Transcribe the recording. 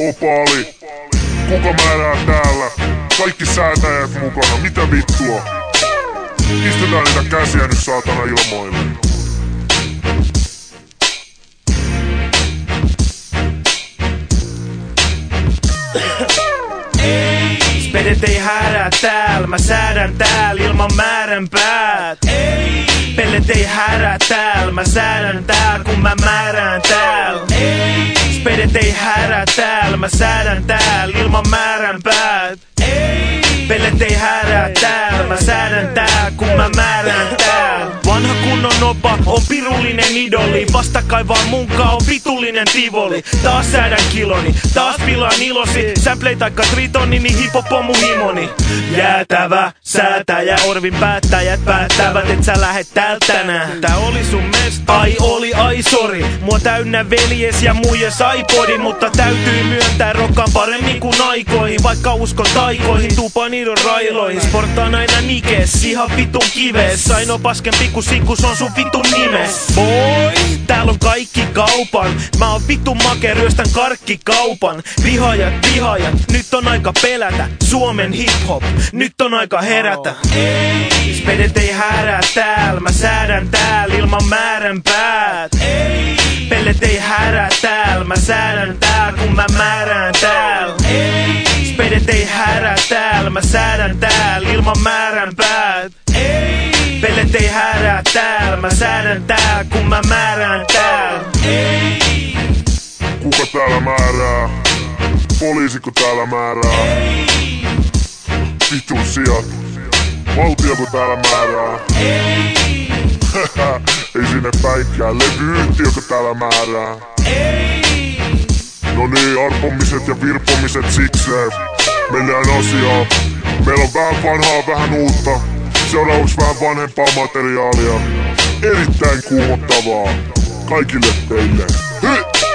Opaali, kuka määrää täällä? Kaikki säätäjät mukana, mitä vittua? Pistetään niitä käsiä nyt saatana ilmoille. Spedet ei härää tääl, mä säädän tääl ilman määränpäät. Pellet ei härää tääl, mä säädän tääl kun mä määrään tääl. Spedet ei härää tääl, mä säädän tääl ilman määränpäät. Pellet ei härää tääl, mä säädän tääl kun mä määrään tääl. Vanha kunnon opa on pirullinen idoli, vastakkain vaan munkaa on vitullinen tivoli. Taas säädän kiloni, taas pilaan ilosi, samplei taikka tritoni, niin hipopomu himoni. Jäätävä säätäjä, Orvin päättäjät päättävät, et sä lähet täältä tänään. Tää oli sun mesta, ai oli, ai sori. Mua täynnä veljes ja muijes iPodin, mutta täytyy myöntää rokkaan paremmin kuin aikoihin. Vaikka uskon taikoihin, tuupaan niidon railoihin. Sporttaan aina nikes, ihan vitun kives. Ainoa paskempi kun sikkus on sun vitun nimes. Boy, täällä on kaikki kaupan. Mä oon vitun make, ryöstän karkkikaupan. Vihaajat, nyt on aika pelätä. Suomen hip-hop, nyt on aika herätä. Spedet ei härää tääl, mä säädän tääl ilman määränpäät. Pellet ei härää tääl, mä säädän tääl kun mä määrään tääl. Spedet ei härää tääl, mä säädän tääl ilman määränpäät. Pellet ei härää tääl, mä säädän tääl kun mä määrään tääl. Kuka täällä määrää? Poliisiko täällä määrää? Vitun sijat. Valtioko täällä määrää? Ei sinne päinkään. Levyyhtiökö täällä määrää? No niin, arpomiset ja virpomiset sikseen. Mennään asiaan. Meillä on vähän vanhaa, vähän uutta. Seuraavaksi vähän vanhempaa materiaalia. Erittäin kuumottavaa. Kaikille teille. Hei!